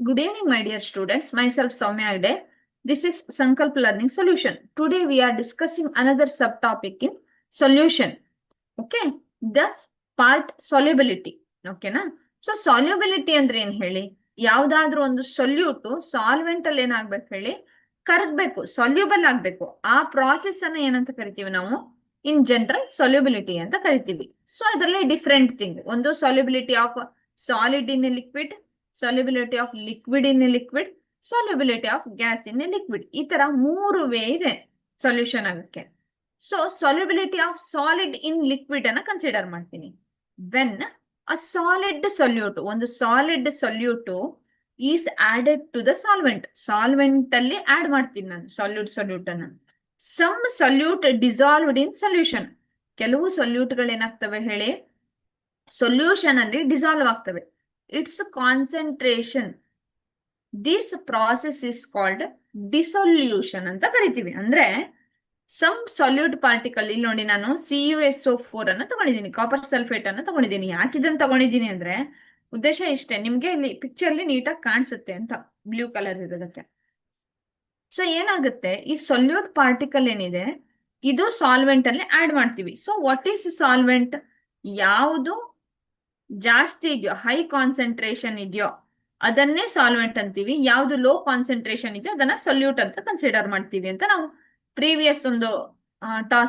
Good evening, my dear students. Myself Soumya Ide. This is Sankalp Learning Solution. Today we are discussing another subtopic in solution. Okay, thus part solubility. Okay na? So solubility ಅಂದ್ರೆ ಏನ್ ಹೇಳಿ, ಯಾವ್ದಾದ್ರೂ ಒಂದು solute solvent ಅಲ್ಲಿ ಏನಾಗ್ಬೇಕು ಹೇಳಿ, ಕರಗ್ಬೇಕು, soluble ಆಗ್ಬೇಕು. ಆ ಪ್ರಾಸೆಸ್ ಅನ್ನ ಏನಂತ ಕರಿತೀವಿ ನಾವು, ಇನ್ ಜನರಲ್ ಸೊಲ್ಯೂಬಿಲಿಟಿ ಅಂತ ಕರಿತೀವಿ. ಸೊ ಇದರಲ್ಲಿ ಡಿಫ್ರೆಂಟ್ ಥಿಂಗ್, ಒಂದು solubility of solid in liquid, solubility of liquid in a liquid, solubility of gas in a liquid. ಈ ತರ ಮೂರು ವೇ ಇದೆ ಸೊಲ್ಯೂಷನ್ ಆಗಕ್ಕೆ. So solubility of solid in liquid ಅನ್ನ ಕನ್ಸಿಡರ್ ಮಾಡ್ತೀನಿ. when a solid solute, ಒಂದು solid solute is added to the solvent, solvent ಅಲ್ಲಿ add ಮಾಡ್ತೀನಿ ನಾನು ಸೊಲ್ಯೂಟ್ ಅನ್ನ. Some solute dissolved in solution, ಕೆಲವು ಸೊಲ್ಯೂಟ್ಗಳು ಏನಾಗ್ತವೆ ಹೇಳಿ, ಸೊಲ್ಯೂಷನ್ ಅಲ್ಲಿ ಡಿಸಾಲ್ವ್ ಆಗ್ತವೆ. Its concentration, this process is called dissolution ಅಂತ ಕರಿತೀವಿ. ಅಂದ್ರೆ ಸಮ್ ಸೊಲ್ಯೂಟ್ ಪಾರ್ಟಿಕಲ್, ಇಲ್ಲಿ ನೋಡಿ ನಾನು CuSO4 ಅನ್ನ ತಗೊಂಡಿದ್ದೀನಿ, ಕಾಪರ್ ಸಲ್ಫೇಟ್ ಅನ್ನ ತಗೊಂಡಿದ್ದೀನಿ. ಯಾಕೆ ಇದನ್ನ ತಗೊಂಡಿದ್ದೀನಿ ಅಂದ್ರೆ ಉದ್ದೇಶ ಇಷ್ಟೇ, ನಿಮ್ಗೆ ಇಲ್ಲಿ ಪಿಕ್ಚರ್ ನೀಟಾಗಿ ಕಾಣಿಸುತ್ತೆ ಅಂತ, ಬ್ಲೂ ಕಲರ್ ಇರೋದಕ್ಕೆ. ಸೊ ಏನಾಗುತ್ತೆ, ಈ ಸೊಲ್ಯೂಟ್ ಪಾರ್ಟಿಕಲ್ ಏನಿದೆ ಇದು ಸಾಲ್ವೆಂಟ್ ಅಲ್ಲಿ ಆಡ್ ಮಾಡ್ತೀವಿ. ಸೊ ವಾಟ್ ಈಸ್ ಸಾಲ್ವೆಂಟ್, ಯಾವುದು ಜಾಸ್ತಿ ಇದೆಯೋ, ಹೈ ಕಾನ್ಸಂಟ್ರೇಷನ್ ಇದೆಯೋ ಅದನ್ನೇ ಸಾಲ್ವೆಂಟ್ ಅಂತೀವಿ. ಯಾವ್ದು ಲೋ ಕಾನ್ಸಂಟ್ರೇಷನ್ ಇದೆಯೋ ಅದನ್ನ ಸೊಲ್ಯೂಟ್ ಅಂತ ಕನ್ಸಿಡರ್ ಮಾಡ್ತೀವಿ ಅಂತ ನಾವು ಪ್ರೀವಿಯಸ್ ಒಂದು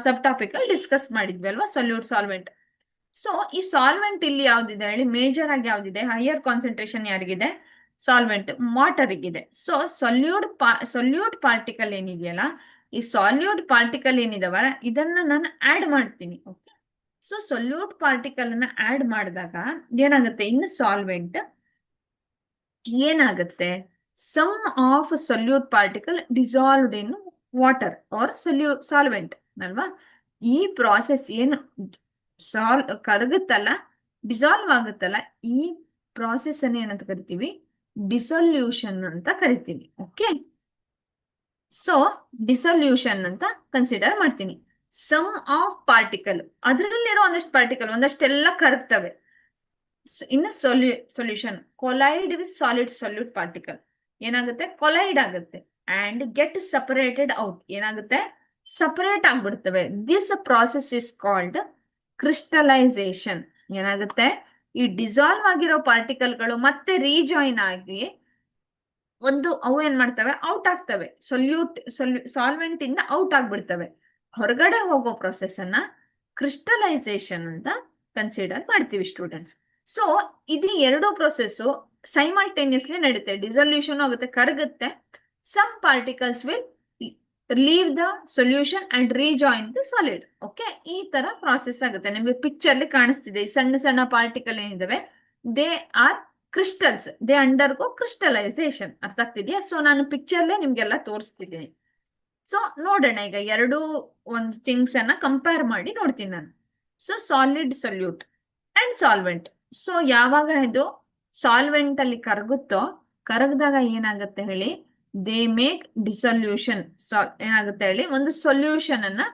ಸಬ್ ಟಾಪಿಕ್ ಅಲ್ಲಿ ಡಿಸ್ಕಸ್ ಮಾಡಿದ್ವಿ ಅಲ್ವಾ, ಸೊಲ್ಯೂಟ್ ಸಾಲ್ವೆಂಟ್. ಸೊ ಈ ಸಾಲ್ವೆಂಟ್ ಇಲ್ಲಿ ಯಾವ್ದಿದೆ ಹೇಳಿ, ಮೇಜರ್ ಆಗಿ ಯಾವ್ದಿದೆ, ಹೈಯರ್ ಕಾನ್ಸಂಟ್ರೇಷನ್ ಯಾರಿಗಿದೆ, ಸಾಲ್ವೆಂಟ್ ವಾಟರ್ಗಿದೆ. ಸೊ ಸೊಲ್ಯೂಟ್ ಪಾರ್ಟಿಕಲ್ ಏನಿದೆಯಲ್ಲ, ಈ ಸಾಲ್ಯೂಟ್ ಪಾರ್ಟಿಕಲ್ ಏನಿದಾವ ಇದನ್ನ ನಾನು ಆಡ್ ಮಾಡ್ತೀನಿ. ಓಕೆ, ಸೊ ಸೊಲ್ಯೂಟ್ ಪಾರ್ಟಿಕಲ್ ಅನ್ನ ಆಡ್ ಮಾಡಿದಾಗ ಏನಾಗುತ್ತೆ, ಇನ್ನು ಸಾಲ್ವೆಂಟ್ ಏನಾಗುತ್ತೆ, some of solute particle dissolved in water or solvent ಅಲ್ವಾ. ಈ ಪ್ರಾಸೆಸ್ ಏನು ಕರಗುತ್ತಲ್ಲ, ಡಿಸಾಲ್ವ್ ಆಗುತ್ತಲ್ಲ, ಈ ಪ್ರಾಸೆಸ್ ಅನ್ನ ಏನಂತ ಕರಿತೀವಿ, ಡಿಸೊಲ್ಯೂಷನ್ ಅಂತ ಕರಿತೀವಿ. ಓಕೆ, ಸೊ ಡಿಸೊಲ್ಯೂಷನ್ ಅಂತ ಕನ್ಸಿಡರ್ ಮಾಡ್ತೀನಿ. ಸಮ್ ಆಫ್ ಪಾರ್ಟಿಕಲ್, ಅದರಲ್ಲಿರೋ ಒಂದಷ್ಟು ಪಾರ್ಟಿಕಲ್ ಒಂದಷ್ಟೆಲ್ಲ ಕರಗ್ತವೆ. ಇನ್ನು solution collide with solid solute particle ಏನಾಗುತ್ತೆ, ಕೊಲೈಡ್ ಆಗುತ್ತೆ ಅಂಡ್ ಗೆಟ್ ಸಪರೇಟೆಡ್ ಔಟ್, ಏನಾಗುತ್ತೆ, ಸಪರೇಟ್ ಆಗ್ಬಿಡ್ತವೆ. This process is called crystallization. ಏನಾಗುತ್ತೆ, ಈ ಡಿಸಾಲ್ವ್ ಆಗಿರೋ ಪಾರ್ಟಿಕಲ್ಗಳು ಮತ್ತೆ ರೀಜಾಯಿನ್ ಆಗಿ ಒಂದು ಅವು ಏನ್ ಮಾಡ್ತವೆ, ಔಟ್ ಆಗ್ತವೆ, ಸಾಲ್ವೆಂಟ್ ಇಂದ ಔಟ್ ಆಗ್ಬಿಡ್ತವೆ. ಹೊರಗಡೆ ಹೋಗೋ ಪ್ರೊಸೆಸ್ ಅನ್ನ ಕ್ರಿಸ್ಟಲೈಸೇಷನ್ ಅಂತ ಕನ್ಸಿಡರ್ ಮಾಡ್ತೀವಿ ಸ್ಟೂಡೆಂಟ್ಸ್. ಸೊ ಇದು ಎರಡು ಪ್ರೊಸೆಸ್ ಸೈಮಲ್ಟೇನಿಯಸ್ಲಿ ನಡೀತೆ, ಡಿಸೊಲ್ಯೂಷನ್ ಆಗುತ್ತೆ, ಕರಗುತ್ತೆ. Some particles will leave the solution and rejoin the solid. Okay, ಈ ತರ ಪ್ರಾಸೆಸ್ ಆಗುತ್ತೆ. ನಿಮ್ಗೆ ಪಿಕ್ಚರ್ ಅಲ್ಲಿ ಕಾಣಿಸ್ತಿದೆ, ಸಣ್ಣ ಸಣ್ಣ ಪಾರ್ಟಿಕಲ್ ಏನಿದಾವೆ, they are crystals, they undergo crystallization. ಅರ್ಥ ಆಗ್ತಿದ್ಯಾ? ಸೊ ನಾನು ಪಿಕ್ಚರ್ಲೆ ನಿಮ್ಗೆಲ್ಲ ತೋರಿಸ್ತಿದ್ದೀನಿ. ಸೊ ನೋಡೋಣ ಈಗ ಎರಡು ಒಂದು ಥಿಂಗ್ಸ್ ಅನ್ನ ಕಂಪೇರ್ ಮಾಡಿ ನೋಡ್ತೀನಿ ನಾನು. So solid solute and solvent. So ಯಾವಾಗ ಇದು ಸಾಲ್ವೆಂಟ್ ಅಲ್ಲಿ ಕರಗುತ್ತೋ, ಕರಗದಾಗ ಏನಾಗುತ್ತೆ ಹೇಳಿ, ದೇ ಮೇಕ್ ಡಿಸೊಲ್ಯೂಷನ್. ಏನಾಗುತ್ತೆ ಹೇಳಿ, ಒಂದು ಸೊಲ್ಯೂಷನ್ ಅನ್ನ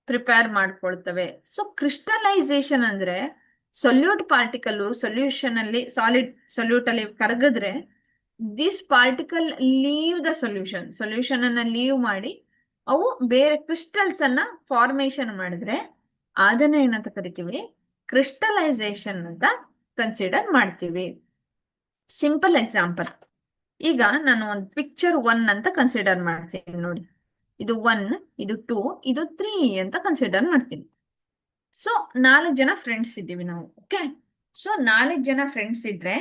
ಪ್ರಿಪೇರ್ ಮಾಡ್ಕೊಳ್ತವೆ. ಸೊ ಕ್ರಿಸ್ಟಲೈಸೇಷನ್ ಅಂದ್ರೆ ಸೊಲ್ಯೂಟ್ ಪಾರ್ಟಿಕಲ್ ಸೊಲ್ಯೂಷನ್ ಅಲ್ಲಿ, ಸೊಲ್ಯೂಟ್ ಅಲ್ಲಿ ಕರಗಿದ್ರೆ this particle leave the solution ಅನ್ನ ಲೀವ್ ಮಾಡಿ ಅವು ಬೇರೆ ಕ್ರಿಸ್ಟಲ್ಸ್ ಅನ್ನ ಫಾರ್ಮೇಶನ್ ಮಾಡಿದ್ರೆ ಅದನ್ನ ಏನಂತ ಕರಿತೀವಿ, ಕ್ರಿಸ್ಟಲೈಸೇಷನ್ ಅಂತ ಕನ್ಸಿಡರ್ ಮಾಡ್ತೀವಿ. ಸಿಂಪಲ್ ಎಕ್ಸಾಂಪಲ್, ಈಗ ನಾನು ಒಂದು ಪಿಕ್ಚರ್ 1 ಅಂತ ಕನ್ಸಿಡರ್ ಮಾಡ್ತೀನಿ ನೋಡಿ. ಇದು 1, ಇದು 2, ಇದು 3 ಅಂತ ಕನ್ಸಿಡರ್ ಮಾಡ್ತೀನಿ. ಸೊ 4 ಜನ ಫ್ರೆಂಡ್ಸ್ ಇದ್ದೀವಿ ನಾವು. ಓಕೆ, ಸೊ 4 ಜನ ಫ್ರೆಂಡ್ಸ್ ಇದ್ರೆ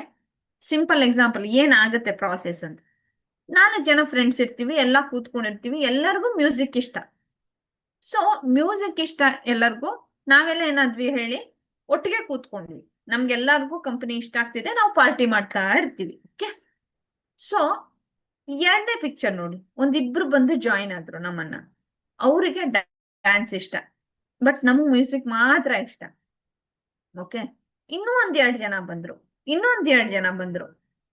ಸಿಂಪಲ್ ಎಕ್ಸಾಂಪಲ್ ಏನಾಗುತ್ತೆ ಪ್ರಾಸೆಸ್ ಅಂತ, 4 ಜನ ಫ್ರೆಂಡ್ಸ್ ಇರ್ತೀವಿ, ಎಲ್ಲ ಕೂತ್ಕೊಂಡಿರ್ತೀವಿ, ಎಲ್ಲರಿಗೂ ಮ್ಯೂಸಿಕ್ ಇಷ್ಟ. ಸೊ ಮ್ಯೂಸಿಕ್ ಇಷ್ಟ ಎಲ್ಲರಿಗೂ, ನಾವೆಲ್ಲ ಏನಾದ್ವಿ ಹೇಳಿ, ಒಟ್ಟಿಗೆ ಕೂತ್ಕೊಂಡ್ವಿ, ನಮ್ಗೆಲ್ಲರಿಗೂ ಕಂಪನಿ ಇಷ್ಟ ಆಗ್ತಿದೆ, ನಾವು ಪಾರ್ಟಿ ಮಾಡ್ತಾ ಇರ್ತೀವಿ. ಓಕೆ, ಸೊ ಎರಡನೇ ಪಿಕ್ಚರ್ ನೋಡಿ, ಒಂದಿಬ್ರು ಬಂದು ಜಾಯಿನ್ ಆದ್ರು ನಮ್ಮನ್ನ, ಅವರಿಗೆ ಡ್ಯಾನ್ಸ್ ಇಷ್ಟ, ಬಟ್ ನಮಗ್ ಮ್ಯೂಸಿಕ್ ಮಾತ್ರ ಇಷ್ಟ. ಓಕೆ, ಇನ್ನೂ ಒಂದೆರಡು ಜನ ಬಂದ್ರು,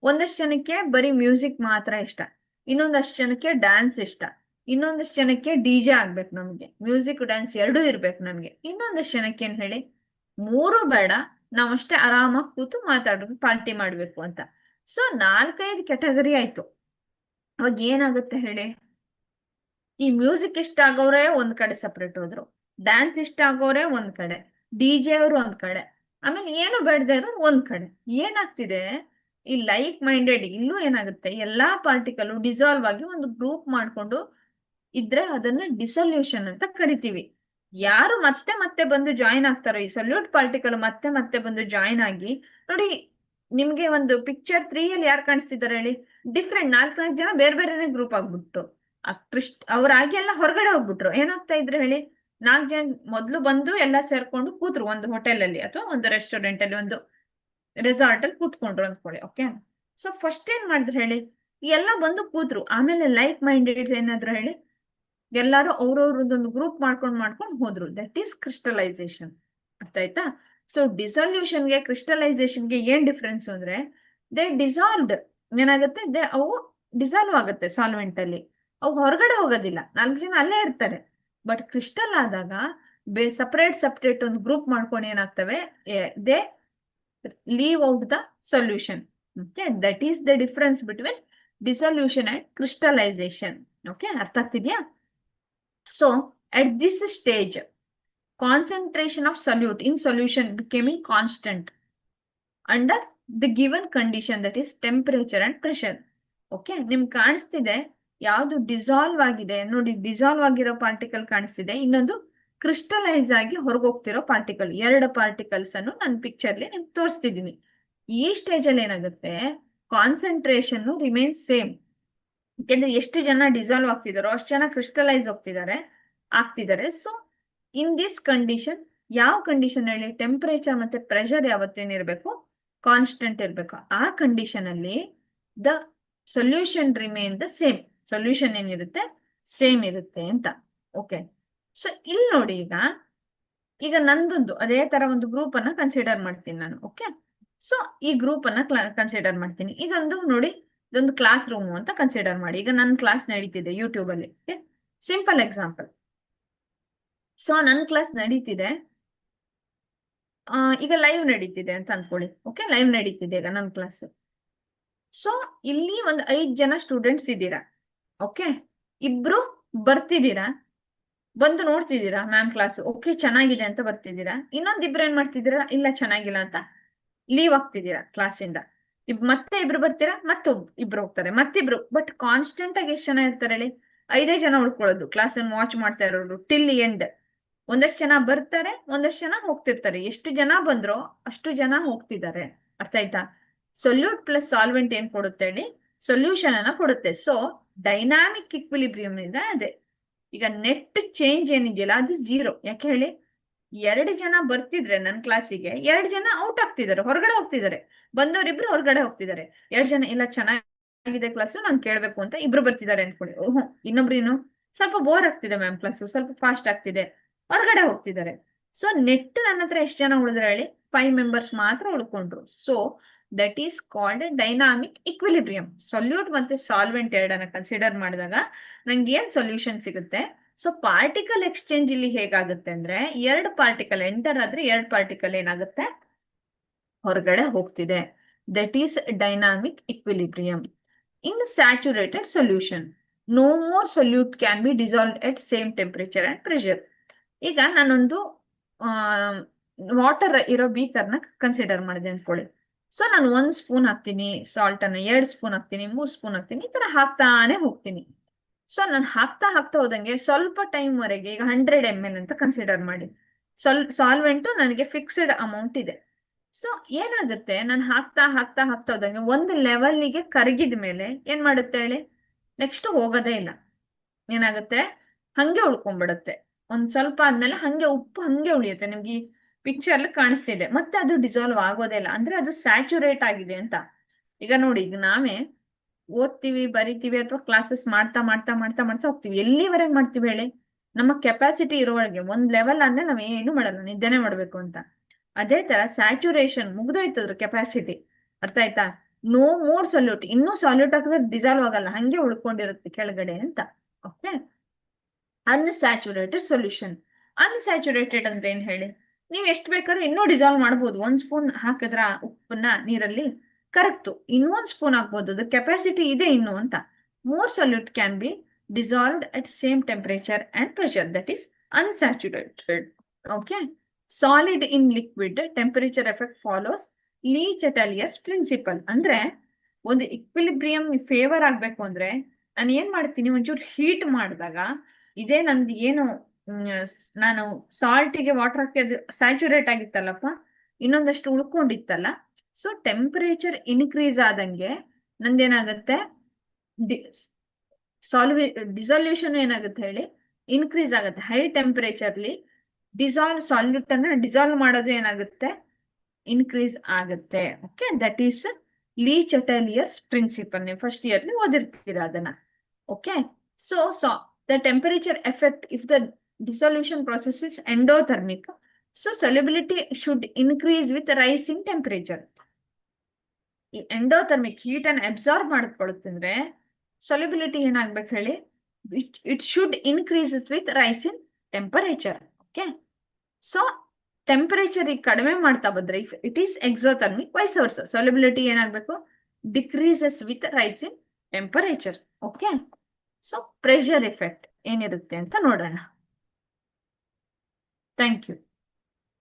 ಒಂದಷ್ಟು ಜನಕ್ಕೆ ಬರೀ ಮ್ಯೂಸಿಕ್ ಮಾತ್ರ ಇಷ್ಟ, ಇನ್ನೊಂದಷ್ಟು ಜನಕ್ಕೆ ಡ್ಯಾನ್ಸ್ ಇಷ್ಟ, ಇನ್ನೊಂದಷ್ಟು ಜನಕ್ಕೆ ಡಿಜೆ ಆಗ್ಬೇಕು, ನಮ್ಗೆ ಮ್ಯೂಸಿಕ್ ಡ್ಯಾನ್ಸ್ ಎರಡೂ ಇರ್ಬೇಕು ನಮ್ಗೆ. ಇನ್ನೊಂದಷ್ಟು ಜನಕ್ಕೆ ಏನ್ ಹೇಳಿ, ಮೂರು ಬೇಡ, ನಾವಷ್ಟೇ ಆರಾಮಾಗಿ ಕೂತು ಮಾತಾಡ್ಬೇಕು, ಪಾರ್ಟಿ ಮಾಡ್ಬೇಕು ಅಂತ. ಸೊ 4-5 ಕ್ಯಾಟಗರಿ ಆಯ್ತು. ಅವಾಗ ಏನಾಗುತ್ತೆ ಹೇಳಿ, ಈ ಮ್ಯೂಸಿಕ್ ಇಷ್ಟ ಆಗೋರೆ ಒಂದ್ ಕಡೆ ಸಪ್ರೇಟ್ ಹೋದ್ರು, ಡ್ಯಾನ್ಸ್ ಇಷ್ಟ ಆಗೋರೆ ಒಂದ್ ಕಡೆ, DJ ಅವರು ಒಂದ್ ಕಡೆ, ಆಮೇಲೆ ಏನು ಬೇಡದೇ ಇರೋರು ಒಂದ್ ಕಡೆ. ಏನಾಗ್ತಿದೆ, ಈ ಲೈಕ್ ಮೈಂಡೆಡ್ ಇಲ್ಲೂ ಏನಾಗುತ್ತೆ, ಎಲ್ಲಾ ಪಾರ್ಟಿಕಲ್ ಡಿಸಾಲ್ವ್ ಆಗಿ ಒಂದು ಗ್ರೂಪ್ ಮಾಡ್ಕೊಂಡು ಇದ್ರೆ ಅದನ್ನ ಡಿಸಲ್ಯೂಷನ್ ಅಂತ ಕರಿತೀವಿ. ಯಾರು ಮತ್ತೆ ಮತ್ತೆ ಬಂದು ಜಾಯಿನ್ ಆಗ್ತಾರೋ ಈ ಸೊಲ್ಯೂಟ್ ಪಾರ್ಟಿಕಲ್ ಮತ್ತೆ ಮತ್ತೆ ಬಂದು ಜಾಯಿನ್ ಆಗಿ, ನೋಡಿ ನಿಮ್ಗೆ ಒಂದು ಪಿಕ್ಚರ್ 3 ಅಲ್ಲಿ ಯಾರು ಕಾಣಿಸ್ತಿದ್ದಾರೆ ಹೇಳಿ, ಡಿಫ್ರೆಂಟ್ 4-4 ಜನ ಬೇರೆ ಬೇರೆನೆ ಗ್ರೂಪ್ ಆಗ್ಬಿಟ್ರು. ಅವ್ರಾಗಿ ಎಲ್ಲ ಹೊರಗಡೆ ಹೋಗ್ಬಿಟ್ರು. ಏನಾಗ್ತಾ ಇದ್ರು ಹೇಳಿ, 4 ಜನ ಮೊದ್ಲು ಬಂದು ಎಲ್ಲ ಸೇರ್ಕೊಂಡು ಕೂತ್ರು ಒಂದು ಹೋಟೆಲ್ ಅಲ್ಲಿ ಅಥವಾ ಒಂದು ರೆಸ್ಟೋರೆಂಟ್ ಅಲ್ಲಿ, ಒಂದು ರೆಸಾರ್ಟ್ ಅಲ್ಲಿ ಕೂತ್ಕೊಂಡ್ರು ಅಂದ್ಕೊಳ್ಳಿ. ಓಕೆ, ಸೊ ಫಸ್ಟ್ ಏನ್ ಮಾಡಿದ್ರು ಹೇಳಿ, ಎಲ್ಲ ಬಂದು ಕೂತ್ರು. ಆಮೇಲೆ ಲೈಕ್ ಮೈಂಡೆಡ್ ಏನಾದ್ರು ಹೇಳಿ, ಎಲ್ಲಾರು ಅವ್ರವ್ರದೊಂದು ಗ್ರೂಪ್ ಮಾಡ್ಕೊಂಡು ಹೋದ್ರು. That is crystallisation. ಅರ್ಥ ಆಯ್ತಾ? ಸೊ ಡಿಸಲ್ಯೂಷನ್ಗೆ ಕ್ರಿಸ್ಟಲೈಸೇಷನ್ಗೆ ಏನ್ ಡಿಫ್ರೆನ್ಸ್ ಅಂದ್ರೆ, ದೇ ಡಿಸಾಲ್ವ್ಡ್, ಏನಾಗುತ್ತೆ, ಅವು ಡಿಸಾಲ್ವ್ ಆಗುತ್ತೆ ಸಾಲ್ವೆಂಟ್ ಅಲ್ಲಿ, ಅವು ಹೊರಗಡೆ ಹೋಗೋದಿಲ್ಲ, 4 ಜನ ಅಲ್ಲೇ ಇರ್ತಾರೆ. ಬಟ್ ಕ್ರಿಸ್ಟಲ್ ಆದಾಗ ಸಪರೇಟ್ ಒಂದು ಗ್ರೂಪ್ ಮಾಡ್ಕೊಂಡು ಏನಾಗ್ತವೆ, they leave out the solution. Okay, that is the difference between dissolution and crystallization. Okay, ಅರ್ಥ ಆಗ್ತಿದ್ಯಾ? So at this stage, concentration of solute in solution becoming constant under the given condition, that is temperature and pressure. Okay, ನಿಮ್ಗೆ ಕಾಣಿಸ್ತಿದೆ ಯಾವುದು dissolve ಆಗಿದೆ ನೋಡಿ, dissolve ಆಗಿರೋ particle ಕಾಣಿಸ್ತಿದೆ, ಇನ್ನೊಂದು ಕ್ರಿಸ್ಟಲೈಸ್ ಆಗಿ ಹೊರಗೋಗ್ತಿರೋ ಪಾರ್ಟಿಕಲ್. 2 ಪಾರ್ಟಿಕಲ್ಸ್ ಅನ್ನು ನಾನು ಪಿಕ್ಚರ್ಲಿ ನಿಮ್ಗೆ ತೋರಿಸ್ತಿದ್ದೀನಿ. ಈ ಸ್ಟೇಜ್ ಅಲ್ಲಿ ಏನಾಗುತ್ತೆ, ಕಾನ್ಸಂಟ್ರೇಷನ್ ರಿಮೇನ್ಸ್ ಸೇಮ್. ಯಾಕೆಂದ್ರೆ ಎಷ್ಟು ಜನ ಡಿಸಾಲ್ವ್ ಆಗ್ತಿದಾರೋ ಅಷ್ಟು ಜನ ಕ್ರಿಸ್ಟಲೈಸ್ ಆಗ್ತಿದ್ದಾರೆ. ಸೊ ಇನ್ ದಿಸ್ ಕಂಡೀಷನ್, ಯಾವ ಕಂಡೀಷನ್ ಹೇಳಿ, ಟೆಂಪರೇಚರ್ ಮತ್ತೆ ಪ್ರೆಷರ್ ಯಾವತ್ತೇನಿರ್ಬೇಕು, ಕಾನ್ಸ್ಟೆಂಟ್ ಇರ್ಬೇಕು. ಆ ಕಂಡೀಷನ್ ಅಲ್ಲಿ the solution remain the same, solution ಏನಿರುತ್ತೆ ಸೇಮ್ ಇರುತ್ತೆ ಅಂತ. ಓಕೆ, ಸೊ ಇಲ್ಲಿ ನೋಡಿ, ಈಗ ನಂದೊಂದು ಅದೇ ತರ ಒಂದು ಗ್ರೂಪ್ ಅನ್ನ ಕನ್ಸಿಡರ್ ಮಾಡ್ತೀನಿ ನಾನು. ಓಕೆ, ಸೊ ಈ ಗ್ರೂಪ್ ಅನ್ನ ಕನ್ಸಿಡರ್ ಮಾಡ್ತೀನಿ. ಇದೊಂದು ನೋಡಿ, ಇದೊಂದು ಕ್ಲಾಸ್ ರೂಮ್ ಅಂತ ಕನ್ಸಿಡರ್ ಮಾಡಿ. ಈಗ ನನ್ನ ಕ್ಲಾಸ್ ನಡೀತಿದೆ ಯೂಟ್ಯೂಬ್ ಅಲ್ಲಿ. Simple example. ಸೊ ನನ್ನ ಕ್ಲಾಸ್ ನಡೀತಿದೆ, ಈಗ ಲೈವ್ ನಡೀತಿದೆ ಅಂತ ಅನ್ಕೊಳ್ಳಿ. ಓಕೆ, ಲೈವ್ ನಡೀತಿದೆ ಈಗ ನನ್ನ ಕ್ಲಾಸ್. ಸೊ ಇಲ್ಲಿ ಒಂದು 5 ಜನ ಸ್ಟೂಡೆಂಟ್ಸ್ ಇದ್ದೀರಾ. ಓಕೆ, 2 ಬರ್ತಿದ್ದೀರಾ, ಬಂದು ನೋಡ್ತಿದ್ದೀರಾ ಮ್ಯಾಮ್ ಕ್ಲಾಸ್ ಓಕೆ ಚೆನ್ನಾಗಿದೆ ಅಂತ ಬರ್ತಿದ್ದೀರಾ. ಇನ್ನೊಂದಿಬ್ರು ಏನ್ ಮಾಡ್ತಿದ್ದೀರಾ, ಇಲ್ಲ ಚೆನ್ನಾಗಿಲ್ಲ ಅಂತ ಲೀವ್ ಆಗ್ತಿದ್ದೀರಾ ಕ್ಲಾಸಿಂದ. ಮತ್ತೆ 2 ಬರ್ತೀರಾ, ಇಬ್ರು ಹೋಗ್ತಾರೆ, ಮತ್ತಿಬ್ರು. ಬಟ್ ಕಾನ್ಸ್ಟೆಂಟ್ ಆಗಿ ಎಷ್ಟು ಜನ ಇರ್ತಾರೆ ಹೇಳಿ, 5 ಜನ ಉಳ್ಕೊಳ್ಳೋದು ಕ್ಲಾಸ್ ಅನ್ನು ವಾಚ್ ಮಾಡ್ತಾ ಇರೋರು ಟಿಲ್ ಎಂಡ್. ಒಂದಷ್ಟು ಜನ ಬರ್ತಾರೆ, ಒಂದಷ್ಟು ಜನ ಹೋಗ್ತಿರ್ತಾರೆ. ಎಷ್ಟು ಜನ ಬಂದ್ರೋ ಅಷ್ಟು ಜನ ಹೋಗ್ತಿದ್ದಾರೆ. ಅರ್ಥ ಆಯ್ತಾ? ಸೊಲ್ಯೂಟ್ ಪ್ಲಸ್ ಸಾಲ್ವೆಂಟ್ ಏನ್ ಕೊಡುತ್ತೆ ಹೇಳಿ, ಸೊಲ್ಯೂಷನ್ ಅನ್ನ ಕೊಡುತ್ತೆ. ಸೊ ಡೈನಾಮಿಕ್ ಇಕ್ವಿಲಿಬ್ರಿಯಂ ಇದೆ ಅದೇ. ಈಗ ನೆಟ್ ಚೇಂಜ್ ಏನಿದೆಯಲ್ಲ ಅದು 0. ಯಾಕೆ ಹೇಳಿ, 2 ಜನ ಬರ್ತಿದ್ರೆ ನನ್ನ ಕ್ಲಾಸಿಗೆ, 2 ಜನ ಔಟ್ ಆಗ್ತಿದ್ದಾರೆ, ಹೊರಗಡೆ ಹೋಗ್ತಿದ್ದಾರೆ. ಬಂದವರಿಬ್ರು ಹೊರಗಡೆ ಹೋಗ್ತಿದ್ದಾರೆ. 2 ಜನ ಇಲ್ಲ ಚೆನ್ನಾಗಿದೆ ಕ್ಲಾಸು ನಾನು ಕೇಳ್ಬೇಕು ಅಂತ 2 ಬರ್ತಿದ್ದಾರೆ ಅಂದ್ಕೊಳ್ಳಿ. ಓಹೋ, ಇನ್ನೊಬ್ರು ಏನು ಸ್ವಲ್ಪ ಬೋರ್ ಆಗ್ತಿದೆ ಮ್ಯಾಮ್ ಕ್ಲಾಸು, ಸ್ವಲ್ಪ ಫಾಸ್ಟ್ ಆಗ್ತಿದೆ, ಹೊರಗಡೆ ಹೋಗ್ತಿದ್ದಾರೆ. ಸೊ ನೆಟ್ ನನ್ನ ಹತ್ರ ಎಷ್ಟು ಜನ ಉಳಿದ್ರೆ ಹೇಳಿ, 5 ಮೆಂಬರ್ಸ್ ಮಾತ್ರ ಉಳ್ಕೊಂಡ್ರು. So that is called dynamic equilibrium. Solute ಮತ್ತೆ ಸಾಲ್ವೆಂಟ್ ಎರಡನ್ನ ಕನ್ಸಿಡರ್ ಮಾಡಿದಾಗ ನಂಗೆ ಏನ್ ಸೊಲ್ಯೂಷನ್ ಸಿಗುತ್ತೆ. ಸೊ ಪಾರ್ಟಿಕಲ್ ಎಕ್ಸ್ಚೇಂಜ್ ಇಲ್ಲಿ ಹೇಗಾಗುತ್ತೆ ಅಂದ್ರೆ, 2 ಪಾರ್ಟಿಕಲ್ ಎಂಟರ್ ಆದ್ರೆ 2 ಪಾರ್ಟಿಕಲ್ ಏನಾಗುತ್ತೆ, ಹೊರಗಡೆ ಹೋಗ್ತಿದೆ. That is dynamic equilibrium. In saturated solution, no more solute can be dissolved at same temperature and pressure. ಈಗ ನಾನೊಂದು ವಾಟರ್ ಇರೋ ಬೀಕರ್ನ ಕನ್ಸಿಡರ್ ಮಾಡಿದೆ ಅನ್ಕೊಳ್ಳಿ. ಸೊ ನಾನು 1 ಸ್ಪೂನ್ ಹಾಕ್ತೀನಿ ಸಾಲ್ಟ್ ಅನ್ನ, 2 ಸ್ಪೂನ್ ಹಾಕ್ತೀನಿ, 3 ಸ್ಪೂನ್ ಹಾಕ್ತೀನಿ, ಈ ತರ ಹಾಕ್ತಾನೆ ಹೋಗ್ತೀನಿ. ಸೊ ನಾನು ಹಾಕ್ತಾ ಹೋದಂಗೆ ಸ್ವಲ್ಪ ಟೈಮ್ ವರೆಗೆ, ಈಗ 100 ml ಅಂತ ಕನ್ಸಿಡರ್ ಮಾಡಿ, ಸಾಲ್ವೆಂಟು ನನಗೆ ಫಿಕ್ಸ್ಡ್ ಅಮೌಂಟ್ ಇದೆ. ಸೊ ಏನಾಗುತ್ತೆ, ನಾನು ಹಾಕ್ತಾ ಹೋದಂಗೆ ಒಂದು ಲೆವೆಲ್ಗೆ ಕರಗಿದ ಮೇಲೆ ಏನ್ ಮಾಡುತ್ತೆ ಹೇಳಿ, ನೆಕ್ಸ್ಟ್ ಹೋಗೋದೇ ಇಲ್ಲ. ಏನಾಗುತ್ತೆ, ಹಂಗೆ ಉಳ್ಕೊಂಡ್ಬಿಡುತ್ತೆ. ಒಂದ್ ಸ್ವಲ್ಪ ಆದ್ಮೇಲೆ ಹಂಗೆ ಉಪ್ಪು ಹಂಗೆ ಉಳಿಯುತ್ತೆ. ನಿಮ್ಗೆ ಈ ಪಿಕ್ಚರ್ ಕಾಣಿಸ್ತಿದೆ, ಮತ್ತೆ ಅದು ಡಿಸಾಲ್ವ್ ಆಗೋದೇ ಇಲ್ಲ. ಅಂದ್ರೆ ಅದು ಸ್ಯಾಚುರೇಟ್ ಆಗಿದೆ ಅಂತ. ಈಗ ನೋಡಿ, ಈಗ ನಾವೇ ಓದ್ತೀವಿ, ಬರಿತೀವಿ, ಅಥವಾ ಕ್ಲಾಸಸ್ ಮಾಡ್ತಾ ಹೋಗ್ತೀವಿ. ಎಲ್ಲಿವರೆಗೆ ಮಾಡ್ತೀವಿ ಹೇಳಿ, ನಮ್ಮ ಕೆಪಾಸಿಟಿ ಇರೋವರೆಗೆ. ಒಂದ್ ಲೆವೆಲ್ ಅಂದ್ರೆ ನಾವ್ ಏನು ಮಾಡಲ್ಲ, ನಿದ್ದೆನೆ ಮಾಡ್ಬೇಕು ಅಂತ. ಅದೇ ತರ ಸ್ಯಾಚುರೇಷನ್ ಮುಗ್ದೋಯ್ತದ್ರ ಕೆಪಾಸಿಟಿ. ಅರ್ಥ ಆಯ್ತಾ? ನೋ ಮೋರ್ ಸೊಲ್ಯೂಟ್, ಇನ್ನೂ ಸಾಲ್ಯೂಟ್ ಹಾಕಿದ್ರೆ ಡಿಸಾಲ್ವ್ ಆಗಲ್ಲ, ಹಂಗೆ ಉಳ್ಕೊಂಡಿರುತ್ತೆ ಕೆಳಗಡೆ ಅಂತ. Okay, unsaturated solution. ಅನ್ಸ್ಯಾಚುರೇಟೆಡ್ ಅಂದ್ರೆ ಏನ್ ಹೇಳಿ, ನೀವ್ ಎಷ್ಟು ಬೇಕಾದ್ರೂ ಇನ್ನೂ ಡಿಸಾಲ್ವ್ ಮಾಡ್ಬೋದು. 1 ಸ್ಪೂನ್ ಹಾಕಿದ್ರ ಉಪ್ಪನ್ನ ನೀರಲ್ಲಿ, ಕರೆಕ್ಟ್, ಇನ್ನೊಂದು ಸ್ಪೂನ್ ಹಾಕ್ಬೋದು, ಅದ್ರ ಕೆಪಾಸಿಟಿ ಇದೆ ಇನ್ನು ಅಂತ. More solute can B dissolved at same temperature and pressure, that is unsaturated. Okay, solid in liquid temperature effect follows Le Chatelier's principle. ಅಂದ್ರೆ ಒಂದು ಇಕ್ವಿಲಿಬ್ರಿಯಂ ಫೇವರ್ ಆಗ್ಬೇಕು ಅಂದ್ರೆ ನಾನು ಏನ್ ಮಾಡ್ತೀನಿ, ಒಂಚೂರು ಹೀಟ್ ಮಾಡಿದಾಗ ಇದೇ ನಂದು ಏನು ನಾನು ಸಾಲ್ಟಿಗೆ ವಾಟರ್ ಹಾಕಿ ಅದು ಸ್ಯಾಚುರೇಟ್ ಆಗಿತ್ತಲ್ಲಪ್ಪ, ಇನ್ನೊಂದಷ್ಟು ಉಳ್ಕೊಂಡಿತ್ತಲ್ಲ. ಸೊ ಟೆಂಪರೇಚರ್ ಇನ್ಕ್ರೀಸ್ ಆದಂಗೆ ನಂದೇನಾಗುತ್ತೆ, ಡಿಸಲ್ಯೂಷನ್ ಏನಾಗುತ್ತೆ ಹೇಳಿ, ಇನ್ಕ್ರೀಸ್ ಆಗುತ್ತೆ. ಹೈ ಟೆಂಪರೇಚರ್ಲಿ ಸಾಲ್ಯೂಟ್ ಅನ್ನ ಡಿಸಾಲ್ವ್ ಮಾಡೋದು ಏನಾಗುತ್ತೆ, ಇನ್ಕ್ರೀಸ್ ಆಗುತ್ತೆ. Okay, that is Le Chatelier's principle. ನೀವು ಫಸ್ಟ್ ಇಯರ್ಲಿ ಓದಿರ್ತೀರ ಅದನ್ನ. Okay, so the temperature effect if the dissolution process is endothermic, so solubility should increase with rise in temperature. ಈ ಎಂಡೋಥರ್ಮಿಕ್ ಹೀಟ್ ಅನ್ನು ಅಬ್ಸಾರ್ಬ್ ಮಾಡ್ಕೊಳುತ್ತೆ ಅಂದ್ರೆ solubility ಏನಾಗ್ಬೇಕು ಹೇಳಿ, it should increase with rise in temperature. Okay, so temperature ಈಗ ಕಡಿಮೆ ಮಾಡ್ತಾ ಬಂದ್ರೆ if it is exothermic, vice versa solubility ಏನಾಗಬೇಕು, decreases with rise in temperature. Okay, so pressure effect ಏನಿರುತ್ತೆ ಅಂತ ನೋಡೋಣ. Thank you.